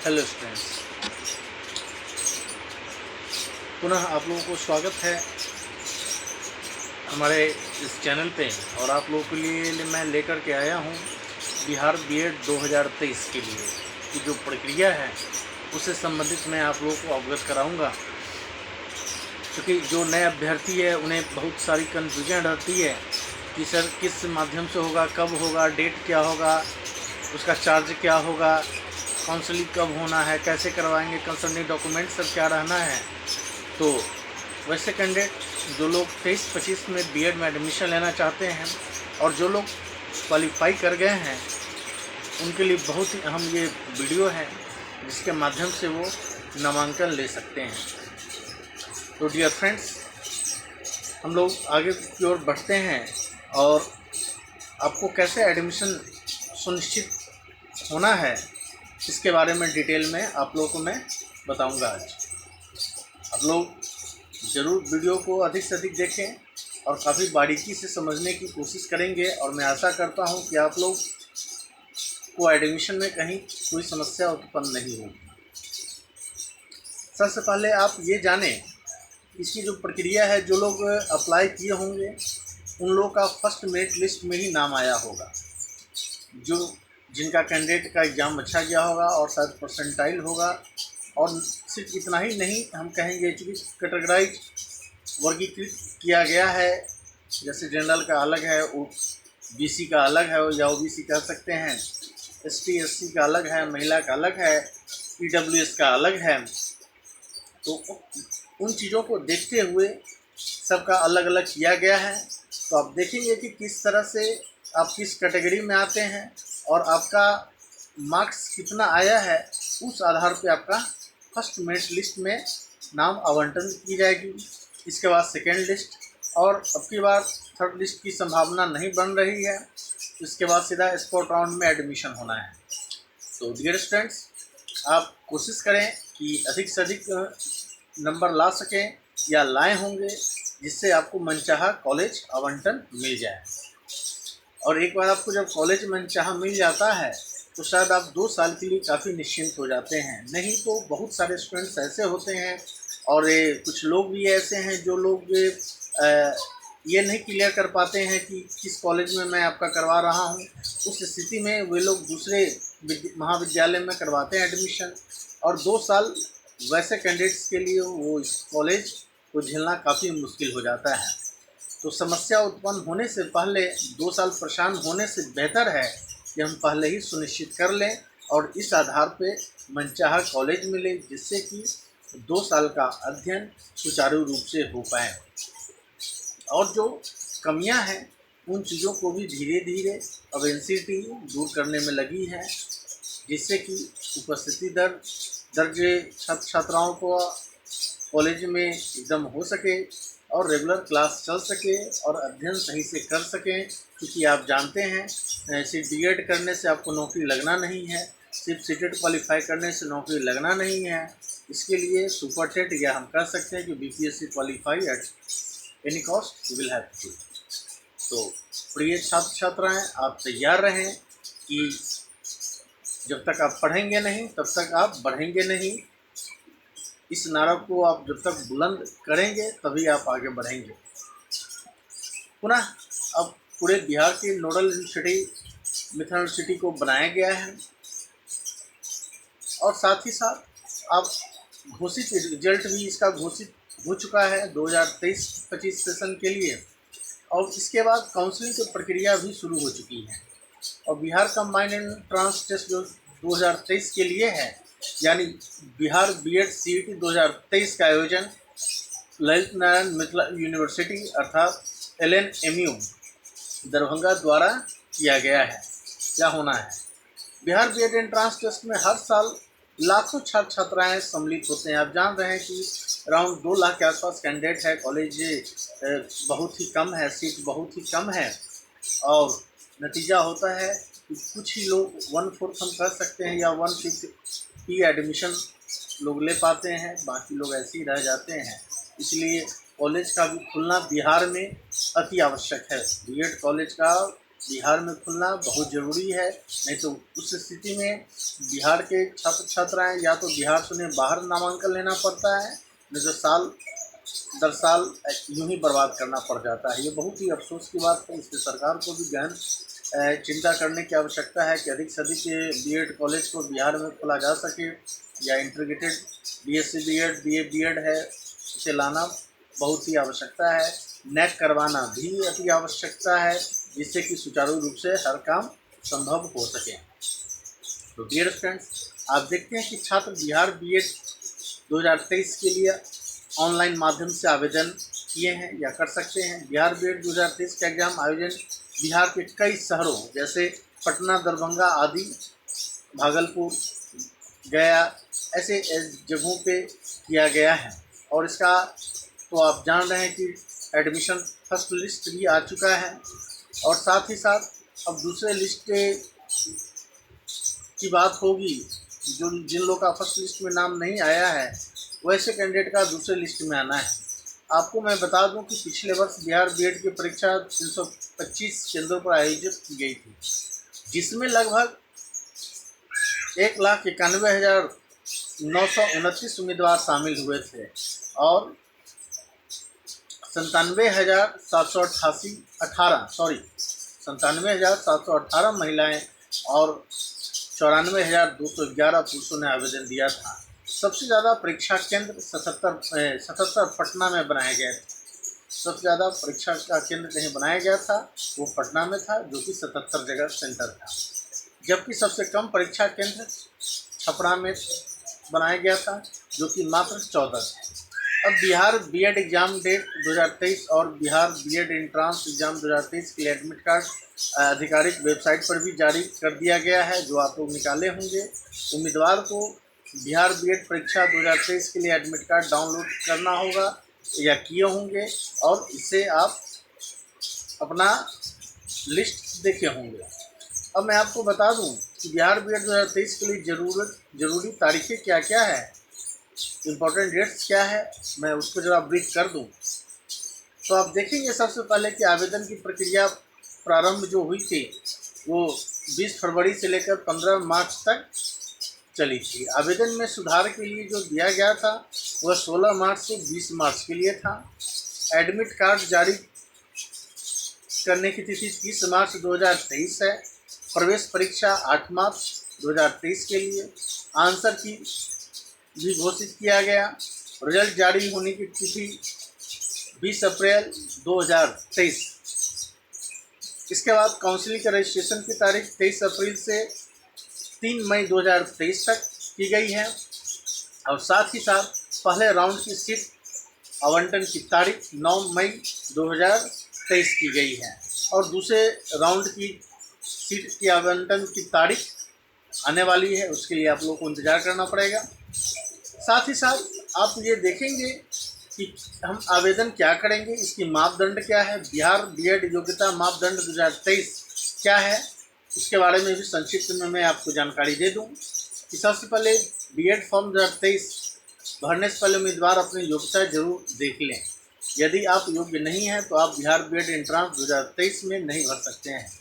Hello students, पुनः आप लोगों को स्वागत है हमारे इस चैनल पे। और आप लोगों के लिए मैं लेकर के आया हूँ बिहार बीएड 2023 के लिए की जो प्रक्रिया है उससे संबंधित मैं आप लोगों को अवगत कराऊंगा। क्योंकि जो नए अभ्यर्थी है उन्हें बहुत सारी कन्फ्यूजन रहती है कि सर किस माध्यम से होगा, कब होगा, डेट क्या होगा, उसका चार्ज क्या होगा, काउंसलिंग कब होना है, कैसे करवाएंगे, कंसर्निंग डॉक्यूमेंट सब क्या रहना है। तो वैसे कैंडिडेट जो लोग 23-25 में बीएड में एडमिशन लेना चाहते हैं और जो लोग क्वालिफाई कर गए हैं उनके लिए बहुत ही अहम ये वीडियो है जिसके माध्यम से वो नामांकन ले सकते हैं। तो डियर फ्रेंड्स, हम लोग आगे की ओर बढ़ते हैं और आपको कैसे एडमिशन सुनिश्चित होना है इसके बारे में डिटेल में आप लोगों को मैं बताऊंगा आज। आप लोग ज़रूर वीडियो को अधिक से अधिक देखें और काफ़ी बारीकी से समझने की कोशिश करेंगे और मैं आशा करता हूं कि आप लोग को एडमिशन में कहीं कोई समस्या उत्पन्न नहीं होगी। सबसे पहले आप ये जानें, इसकी जो प्रक्रिया है, जो लोग अप्लाई किए होंगे उन लोगों का फर्स्ट मेरिट लिस्ट में ही नाम आया होगा। जो जिनका कैंडिडेट का एग्ज़ाम अच्छा गया होगा और शायद परसेंटाइल होगा। और सिर्फ इतना ही नहीं, हम कहेंगे चूँकि कैटेगराइज वर्गीकृत किया गया है, जैसे जनरल का अलग है, बीसी का अलग है या ओबीसी कह सकते हैं, एसटी एससी का अलग है, महिला का अलग है, ईडब्ल्यूएस का अलग है। तो उन चीज़ों को देखते हुए सबका अलग अलग किया गया है। तो आप देखेंगे कि किस तरह से आप किस कैटेगरी में आते हैं और आपका मार्क्स कितना आया है, उस आधार पे आपका फर्स्ट मेरिट लिस्ट में नाम आवंटन की जाएगी। इसके बाद सेकेंड लिस्ट और अब की बार थर्ड लिस्ट की संभावना नहीं बन रही है। इसके बाद सीधा स्पॉट राउंड में एडमिशन होना है। तो डियर स्टूडेंट्स, आप कोशिश करें कि अधिक से अधिक नंबर ला सकें या लाए होंगे जिससे आपको मनचाहा कॉलेज आवंटन मिल जाए। और एक बार आपको जब कॉलेज मनचाहा मिल जाता है तो शायद आप 2 साल के लिए काफ़ी निश्चिंत हो जाते हैं। नहीं तो बहुत सारे स्टूडेंट्स ऐसे होते हैं और कुछ लोग भी ऐसे हैं जो लोग ये नहीं क्लियर कर पाते हैं कि किस कॉलेज में मैं आपका करवा रहा हूँ। उस स्थिति में वे लोग दूसरे महाविद्यालय में करवाते हैं एडमिशन और 2 साल वैसे कैंडिडेट्स के लिए वो इस कॉलेज को झेलना काफ़ी मुश्किल हो जाता है। तो समस्या उत्पन्न होने से पहले 2 साल परेशान होने से बेहतर है कि हम पहले ही सुनिश्चित कर लें और इस आधार पे मनचाहा कॉलेज मिले, जिससे कि 2 साल का अध्ययन सुचारू रूप से हो पाए। और जो कमियां हैं उन चीज़ों को भी धीरे धीरे अब एनसीटी दूर करने में लगी है, जिससे कि उपस्थिति दर्ज छात्र छात्राओं को कॉलेज में एकदम हो सके और रेगुलर क्लास चल सके और अध्ययन सही से कर सकें। क्योंकि आप जानते हैं सिर्फ बीएड करने से आपको नौकरी लगना नहीं है, सिर्फ सीटेट क्वालिफाई करने से नौकरी लगना नहीं है। इसके लिए सुपर टेट या हम कह सकते हैं कि BPSC qualify at any cost will have to. तो प्रिय छात्र छात्राएँ, आप तैयार रहें कि जब तक आप पढ़ेंगे नहीं तब तक आप बढ़ेंगे नहीं। इस नारा को आप जब तक बुलंद करेंगे तभी आप आगे बढ़ेंगे। पुनः अब पूरे बिहार की नोडल यूनिवर्सिटी मिथिला यूनिवर्सिटी को बनाया गया है और साथ ही साथ अब घोषित रिजल्ट भी इसका घोषित हो चुका है 2023-25 सेशन के लिए। और इसके बाद काउंसलिंग की प्रक्रिया भी शुरू हो चुकी है और बिहार कंबाइंड एंट्रेंस टेस्ट जो 2023 के लिए है, यानी बिहार बीएड सीईटी 2023 का आयोजन ललित नारायण मिथिला यूनिवर्सिटी अर्थात LNMU दरभंगा द्वारा किया गया है। क्या होना है, बिहार बीएड एंट्रेंस टेस्ट में हर साल लाखों छात्र छात्राएँ सम्मिलित होते हैं। आप जान रहे हैं कि अराउंड 2 लाख के आसपास कैंडिडेट है, कॉलेज बहुत ही कम है, सीट बहुत ही कम है और नतीजा होता है कि कुछ ही लोग 1/4 हम कह सकते हैं या 1/5 ही एडमिशन लोग ले पाते हैं, बाकी लोग ऐसे ही रह जाते हैं। इसलिए कॉलेज का भी खुलना बिहार में अति आवश्यक है। बीएड कॉलेज का बिहार में खुलना बहुत ज़रूरी है, नहीं तो उस स्थिति में बिहार के छात्र छात्राएँ या तो बिहार से उन्हें बाहर नामांकन लेना पड़ता है, नहीं तो साल दर साल यूँ ही बर्बाद करना पड़ जाता है। ये बहुत ही अफसोस की बात है। इससे सरकार को भी गहन चिंता करने की आवश्यकता है कि अधिक से अधिक बीएड कॉलेज को बिहार में खोला जा सके, या integrated BSc BEd BA BEd है उसे लाना बहुत ही आवश्यकता है। नेट करवाना भी अति आवश्यकता है, जिससे कि सुचारू रूप से हर काम संभव हो सके। तो डियर फ्रेंड्स, आप देखते हैं कि छात्र बिहार बीएड 2023 के लिए ऑनलाइन माध्यम से आवेदन किए हैं या कर सकते हैं। बिहार बीएड 2023 का एग्ज़ाम आयोजन बिहार के कई शहरों जैसे पटना, दरभंगा आदि, भागलपुर, गया ऐसे जगहों पे किया गया है। और इसका तो आप जान रहे हैं कि एडमिशन फर्स्ट लिस्ट भी आ चुका है, और साथ ही साथ अब दूसरे लिस्ट की बात होगी। जो जिन लोगों का फर्स्ट लिस्ट में नाम नहीं आया है, वैसे कैंडिडेट का दूसरे लिस्ट में आना है। आपको मैं बता दूं कि पिछले वर्ष बिहार बीएड की परीक्षा 325 केंद्रों पर आयोजित की गई थी, जिसमें लगभग 1,91,929 उम्मीदवार शामिल हुए थे, और 97,718 महिलाएं और 94,211 पुरुषों ने आवेदन दिया था। सबसे ज़्यादा परीक्षा केंद्र 77 पटना में बनाए गए थे। सबसे ज़्यादा परीक्षा का केंद्र कहीं बनाया गया था वो पटना में था, जो कि 77 जगह सेंटर था। जबकि सबसे कम परीक्षा केंद्र छपरा में बनाया गया था, जो कि मात्र 14 थे। अब बिहार बीएड एग्ज़ाम डेट 2023 और बिहार बीएड एंट्रांस एग्ज़ाम 2023 के लिए एडमिट कार्ड आधिकारिक वेबसाइट पर भी जारी कर दिया गया है, जो आप लोग निकाले होंगे। उम्मीदवार को बिहार बीएड परीक्षा 2023 के लिए एडमिट कार्ड डाउनलोड करना होगा या किए होंगे, और इससे आप अपना लिस्ट देखे होंगे। अब मैं आपको बता दूं कि बिहार बीएड 2023 के लिए ज़रूरी तारीखें क्या क्या है, इम्पोर्टेंट डेट्स क्या है, मैं उसको ज़रा ब्रीफ कर दूं। तो आप देखेंगे सबसे पहले कि आवेदन की प्रक्रिया प्रारंभ जो हुई थी वो 20 फरवरी से लेकर 15 मार्च तक चली थी। आवेदन में सुधार के लिए जो दिया गया था वह 16 मार्च से 20 मार्च के लिए था। एडमिट कार्ड जारी करने की तिथि 30 मार्च 2023 है। प्रवेश परीक्षा 8 मार्च 2023 के लिए। आंसर की भी घोषित किया गया। रिजल्ट जारी होने की तिथि 20 अप्रैल 2023। इसके बाद काउंसलिंग का रजिस्ट्रेशन की तारीख 23 अप्रैल से 3 मई 2023 तक की गई है, और साथ ही साथ पहले राउंड की सीट आवंटन की तारीख 9 मई 2023 की गई है, और दूसरे राउंड की सीट की आवंटन की तारीख आने वाली है, उसके लिए आप लोगों को इंतज़ार करना पड़ेगा। साथ ही साथ आप ये देखेंगे कि हम आवेदन क्या करेंगे, इसकी मापदंड क्या है, बिहार बीएड योग्यता मापदंड 2023 क्या है, उसके बारे में भी संक्षिप्त में मैं आपको जानकारी दे दूं कि सबसे पहले बीएड फॉर्म 2023 भरने से पहले उम्मीदवार अपनी योग्यता जरूर देख लें। यदि आप योग्य नहीं हैं तो आप बिहार बीएड एंट्रांस 2023 में नहीं भर सकते हैं।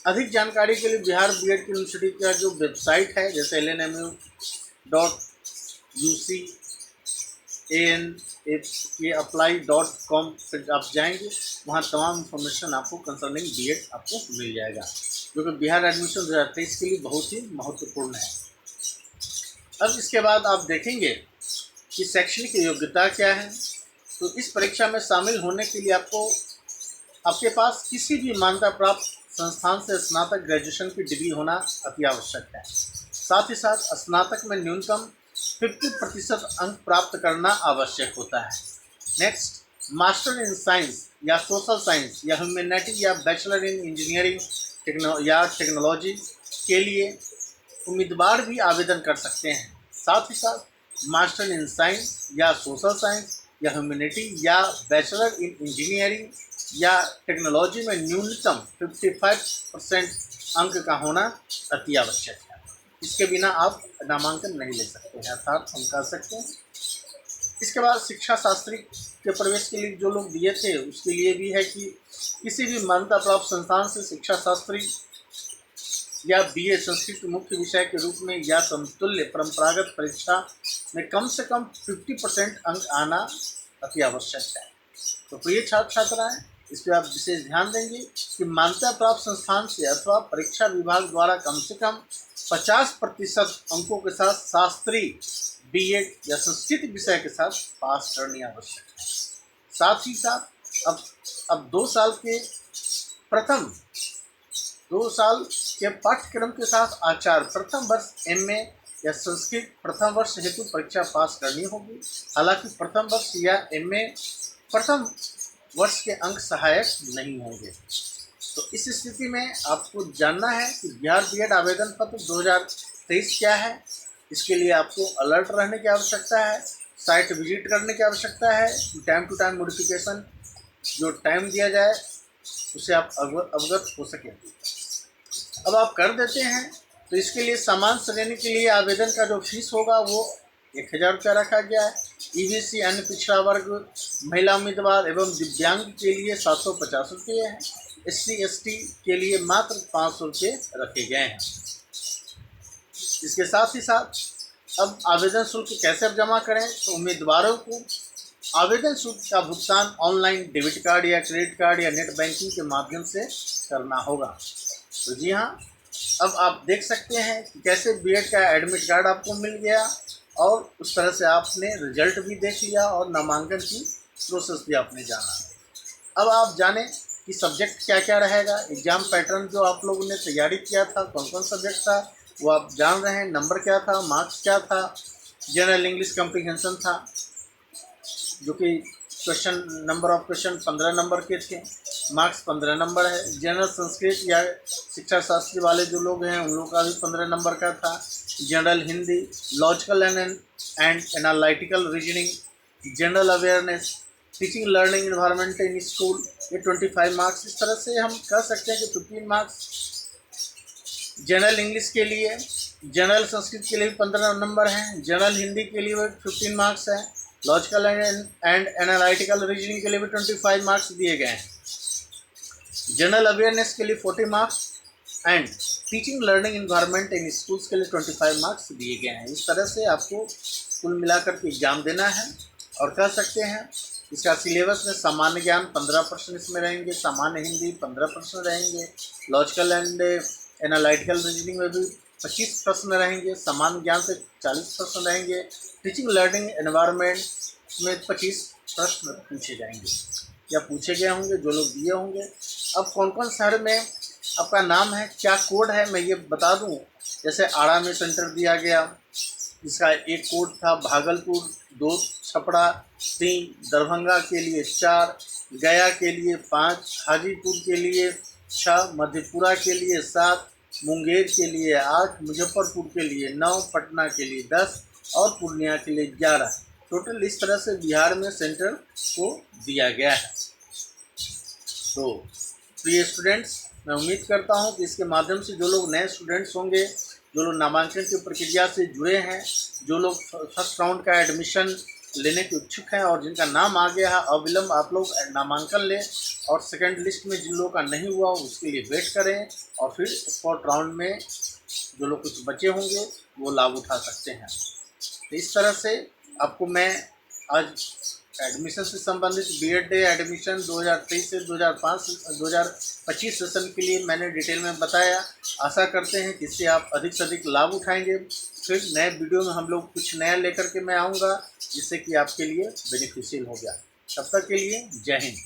अधिक जानकारी के लिए बिहार बीएड की यूनिवर्सिटी का जो वेबसाइट है, जैसे lnmu.ucanapply.com पर आप जाएंगे, वहाँ तमाम इन्फॉर्मेशन आपको कंसर्निंग बीएड आपको मिल जाएगा, जो कि बिहार एडमिशन 2023 के लिए बहुत ही महत्वपूर्ण है। अब इसके बाद आप देखेंगे कि शैक्षणिक योग्यता क्या है। तो इस परीक्षा में शामिल होने के लिए आपके पास किसी भी मान्यता प्राप्त संस्थान से स्नातक ग्रेजुएशन की डिग्री होना अति आवश्यक है। साथ ही साथ स्नातक में न्यूनतम 50% अंक प्राप्त करना आवश्यक होता है। नेक्स्ट, मास्टर इन साइंस या सोशल साइंस या ह्यूमैनिटी या बैचलर इन इंजीनियरिंग या टेक्नोलॉजी के लिए उम्मीदवार भी आवेदन कर सकते हैं। साथ ही साथ मास्टर इन साइंस या सोशल साइंस या ह्यूमैनिटी या बैचलर इन इंजीनियरिंग या टेक्नोलॉजी में न्यूनतम 55% अंक का होना अति आवश्यक है। इसके बिना आप नामांकन नहीं ले सकते हैं, अर्थात हम कह सकते हैं इसके बाद शिक्षा शास्त्री के प्रवेश के लिए जो लोग दिए थे उसके लिए भी है कि किसी भी मान्यता प्राप्त संस्थान से शिक्षा शास्त्री या बीए संस्कृत मुख्य विषय के रूप में या समतुल्य परंपरागत परीक्षा में कम से कम 50% अंक आना अति आवश्यक है। तो प्रिय छात्र छात्राएं, इस पर आप विशेष ध्यान देंगे कि मान्यता प्राप्त संस्थान से अथवा परीक्षा विभाग द्वारा कम से कम 50% अंकों के साथ शास्त्री बीएड या संस्कृत विषय के साथ पास करनी आवश्यक है। साथ ही साथ अब 2 साल के पाठ्यक्रम के साथ आचार्य प्रथम वर्ष एमए या संस्कृत प्रथम वर्ष हेतु परीक्षा पास करनी होगी। हालांकि प्रथम वर्ष या एमए प्रथम वर्ष के अंक सहायक नहीं होंगे। तो इस स्थिति में आपको जानना है कि बिहार बीएड आवेदन पत्र 2023 क्या है। इसके लिए आपको अलर्ट रहने की आवश्यकता है, साइट विजिट करने की आवश्यकता है, टाइम टू टाइम मॉडिफिकेशन जो टाइम दिया जाए उसे आप अवगत हो सकें। अब आप कर देते हैं तो इसके लिए सामान्य श्रेणी के लिए आवेदन का जो फीस होगा वो 1000 रुपया रखा गया है। ईबीसी अन्य पिछड़ा वर्ग, महिला उम्मीदवार एवं दिव्यांग के लिए 750 रुपये हैं। SC ST के लिए मात्र 500 रुपये रखे गए हैं। इसके साथ ही साथ अब आवेदन शुल्क कैसे अब जमा करें, तो उम्मीदवारों को आवेदन शुल्क का भुगतान ऑनलाइन डेबिट कार्ड या क्रेडिट कार्ड या नेट बैंकिंग के माध्यम से करना होगा। तो जी हाँ, अब आप देख सकते हैं कि कैसे बीएड का एडमिट कार्ड आपको मिल गया और उस तरह से आपने रिजल्ट भी देख लिया और नामांकन की प्रोसेस भी आपने जाना। अब आप जाने कि सब्जेक्ट क्या क्या रहेगा। एग्ज़ाम पैटर्न जो आप लोगों ने तैयारी किया था, कौन कौन सब्जेक्ट था वो आप जान रहे हैं। नंबर क्या था, मार्क्स क्या था। जनरल इंग्लिश कम्प्रीहेंशन था जो कि नंबर ऑफ क्वेश्चन 15 नंबर के थे, मार्क्स 15 नंबर है। जनरल संस्कृत या शिक्षा शास्त्री वाले जो लोग हैं उन लोगों का भी 15 नंबर का था। General Hindi, logical and analytical reasoning, general awareness, teaching learning environment in school, ये 25 मार्क्स। इस तरह से हम कह सकते हैं कि 15 मार्क्स जनरल इंग्लिश के लिए, जनरल संस्कृत के लिए 15 नंबर हैं, जनरल हिंदी के लिए 15 मार्क्स हैं, लॉजिकल एंड एनालिटिकल रीजनिंग के लिए भी 25 मार्क्स दिए गए हैं, जनरल अवेयरनेस के लिए 40 marks and teaching learning environment in schools के लिए 25 मार्क्स दिए गए हैं। इस तरह से आपको कुल मिलाकर के एग्जाम देना है। और कह सकते हैं इसका सिलेबस में सामान्य ज्ञान 15 प्रश्न इसमें रहेंगे, सामान्य हिंदी 15 प्रश्न रहेंगे, लॉजिकल एंड एनालिटिकल रीजनिंग में भी 25 प्रश्न रहेंगे, सामान्य ज्ञान से 40 प्रश्न रहेंगे, टीचिंग लर्निंग एनवायरनमेंट में 25 प्रश्न पूछे जाएंगे या पूछे गए होंगे जो लोग दिए होंगे। अब कौन कौन शहर में आपका नाम है, क्या कोड है, मैं ये बता दूं। जैसे आड़ा में सेंटर दिया गया, इसका एक कोड था भागलपुर, 2 छपरा, 3 दरभंगा के लिए, 4 गया के लिए, 5 हाजीपुर के लिए, 6 मधेपुरा के लिए, 7 मुंगेर के लिए, 8 मुजफ्फरपुर के लिए, 9 पटना के लिए, 10 और पूर्णिया के लिए 11। टोटल इस तरह से बिहार में सेंटर को दिया गया है। तो प्रिय स्टूडेंट्स, मैं उम्मीद करता हूं कि इसके माध्यम से जो लोग नए स्टूडेंट्स होंगे, जो लोग नामांकन की प्रक्रिया से जुड़े हैं, जो लोग फर्स्ट राउंड का एडमिशन लेने के इच्छुक हैं और जिनका नाम आ गया है, अविलंब आप लोग नामांकन लें और सेकंड लिस्ट में जिन लोगों का नहीं हुआ उसके लिए वेट करें और फिर फोर्थ राउंड में जो लोग कुछ बचे होंगे वो लाभ उठा सकते हैं। तो इस तरह से आपको मैं आज एडमिशन से संबंधित बीएड एडमिशन 2023 से 2025 सेशन के लिए मैंने डिटेल में बताया। आशा करते हैं कि इससे आप अधिक से अधिक लाभ उठाएंगे। फिर नए वीडियो में हम लोग कुछ नया लेकर के मैं आऊँगा जिससे कि आपके लिए बेनिफिशियल हो गया। तब तक के लिए जय हिंद।